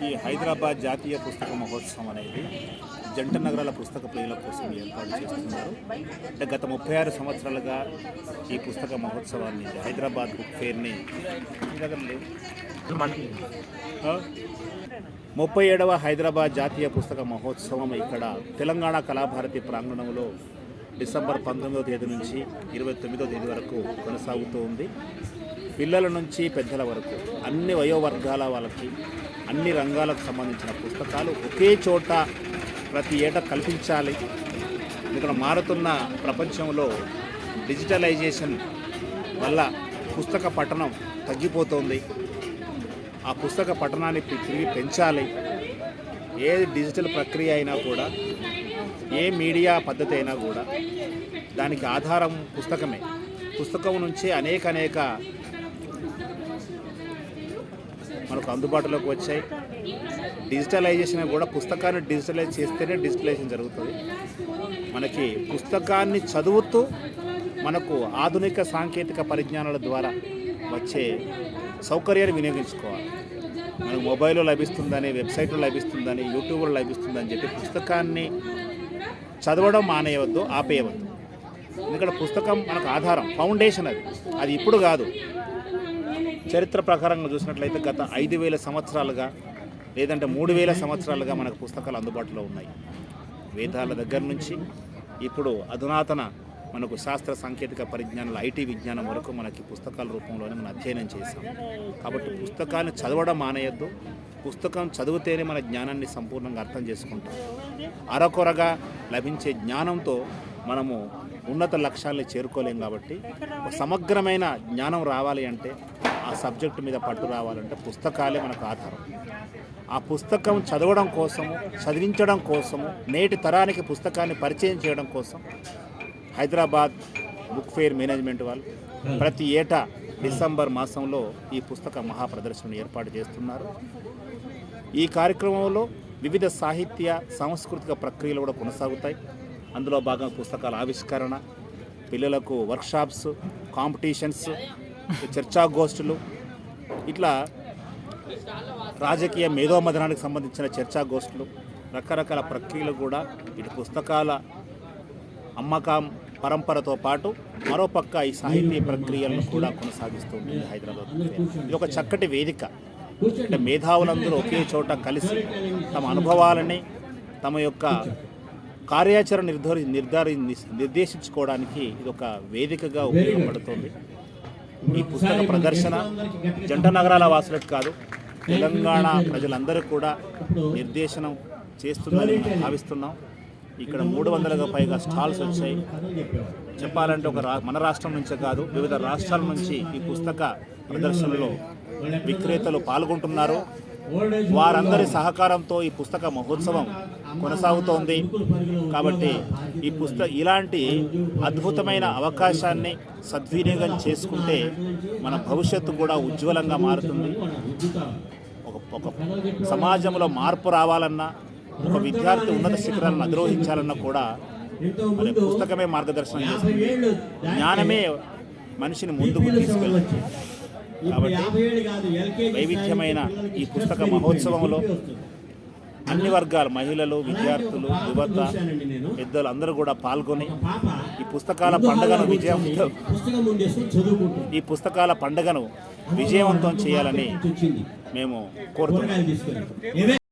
ఈ హైదరాబాద్ జాతీయ పుస్తక మహోత్సవం అనేది జంట నగరాల పుస్తక ప్రియుల కోసం ఏర్పాటు చేస్తున్నారు. అంటే గత 36 సంవత్సరాలుగా ఈ పుస్తక మహోత్సవాన్ని హైదరాబాద్ బుక్ ఫేర్ని 37వ హైదరాబాద్ జాతీయ పుస్తక మహోత్సవం ఇక్కడ తెలంగాణ కళాభారతి ప్రాంగణంలో డిసెంబర్ 19వ తేదీ నుంచి 29వ తేదీ వరకు కొనసాగుతూ ఉంది. పిల్లల నుంచి పెద్దల వరకు అన్ని వయోవర్గాల వాళ్ళకి అన్ని రంగాలకు సంబంధించిన పుస్తకాలు ఒకే చోట ప్రతి ఏటా కల్పించాలి. ఇక్కడ మారుతున్న ప్రపంచంలో డిజిటలైజేషన్ వల్ల పుస్తక పఠనం తగ్గిపోతుంది. ఆ పుస్తక పఠనాన్ని తిరిగి పెంచాలి. ఏ డిజిటల్ ప్రక్రియ అయినా కూడా, ఏ మీడియా పద్ధతి అయినా కూడా దానికి ఆధారం పుస్తకమే. పుస్తకం నుంచే అనేక మనకు అందుబాటులోకి వచ్చాయి. డిజిటలైజేషన్ కూడా పుస్తకాన్ని డిజిటలైజ్ చేస్తేనే డిజిటలైజేషన్ జరుగుతుంది. మనకి పుస్తకాన్ని చదువుతూ మనకు ఆధునిక సాంకేతిక పరిజ్ఞానాల ద్వారా వచ్చే సౌకర్యాన్ని వినియోగించుకోవాలి. మనకు మొబైల్లో లభిస్తుందని, వెబ్సైట్లో లభిస్తుందని, యూట్యూబ్లో లభిస్తుందని చెప్పి పుస్తకాన్ని చదవడం మానేయవద్దు, ఆపేయవద్దు. ఎందుకంటే పుస్తకం మనకు ఆధారం, ఫౌండేషన్. అది ఇప్పుడు కాదు. చరిత్ర ప్రకారంగా చూసినట్లయితే గత 5000 సంవత్సరాలుగా లేదంటే 3000 సంవత్సరాలుగా మనకు పుస్తకాలు అందుబాటులో ఉన్నాయి. వేదాల దగ్గర నుంచి ఇప్పుడు అధునాతన మనకు శాస్త్ర సాంకేతిక పరిజ్ఞానాలు, ఐటీ విజ్ఞానం వరకు మనకి పుస్తకాల రూపంలోనే మనం అధ్యయనం చేశాం. కాబట్టి పుస్తకాన్ని చదవడం మానేయద్దు. పుస్తకం చదివితేనే మన జ్ఞానాన్ని సంపూర్ణంగా అర్థం చేసుకుంటాం. అరకొరగా లభించే జ్ఞానంతో మనము ఉన్నత లక్ష్యాల్ని చేరుకోలేం. కాబట్టి సమగ్రమైన జ్ఞానం రావాలి అంటే, ఆ సబ్జెక్టు మీద పట్టు రావాలంటే పుస్తకాలే మనకు ఆధారం. ఆ పుస్తకం చదవడం కోసము, చదివించడం కోసము, నేటి తరానికి పుస్తకాన్ని పరిచయం చేయడం కోసం హైదరాబాద్ బుక్ ఫేర్ మేనేజ్మెంట్ వాళ్ళు ప్రతి ఏటా డిసెంబర్ మాసంలో ఈ పుస్తక మహాప్రదర్శనను ఏర్పాటు చేస్తున్నారు. ఈ కార్యక్రమంలో వివిధ సాహిత్య సాంస్కృతిక ప్రక్రియలు కూడా కొనసాగుతాయి. అందులో భాగంగా పుస్తకాల ఆవిష్కరణ, పిల్లలకు వర్క్షాప్స్, కాంపిటీషన్స్, చర్చాగోష్ఠులు, ఇట్లా రాజకీయ మేధోమథనానికి సంబంధించిన చర్చాగోష్ఠులు, రకరకాల ప్రక్రియలు కూడా ఇటు పుస్తకాల అమ్మకం పరంపరతో పాటు మరోపక్క ఈ సాహితీ ప్రక్రియలను కూడా కొనసాగిస్తూ ఉంటుంది హైదరాబాద్. ఇది ఒక చక్కటి వేదిక. అంటే మేధావులందరూ ఒకే చోట కలిసి తమ అనుభవాలని, తమ యొక్క కార్యాచరణ నిర్దేశించుకోవడానికి ఇది ఒక వేదికగా ఉపయోగపడుతుంది. ఈ పుస్తక ప్రదర్శన జంట నగరాల వాసులకు కాదు, తెలంగాణ ప్రజలందరూ కూడా నిర్దేశనం చేస్తుందని భావిస్తున్నాం. ఇక్కడ 300కు పైగా స్టాల్స్ వచ్చాయి. చెప్పాలంటే మన రాష్ట్రం నుంచే కాదు, వివిధ రాష్ట్రాల నుంచి ఈ పుస్తక ప్రదర్శనలో విక్రేతలు పాల్గొంటున్నారు. వారందరి సహకారంతో ఈ పుస్తక మహోత్సవం కొనసాగుతోంది. కాబట్టి ఇలాంటి అద్భుతమైన అవకాశాన్ని సద్వినియోగం చేసుకుంటే మన భవిష్యత్తు కూడా ఉజ్వలంగా మారుతుంది. ఒక సమాజంలో మార్పు రావాలన్నా, ఒక విద్యార్థి ఉన్నత శిఖరాలను అధిరోహించాలన్నా కూడా మరి పుస్తకమే మార్గదర్శనం చేస్తుంది. జ్ఞానమే మనిషిని ముందుకు తీసుకెళ్తుంది. కాబట్టి వైవిధ్యమైన ఈ పుస్తక మహోత్సవంలో అన్ని వర్గాల మహిళలు, విద్యార్థులు, యువత, పెద్దలు అందరూ కూడా పాల్గొని ఈ పుస్తకాల పండుగను విజయవంతం చేయాలని మేము కోరుతున్నాం.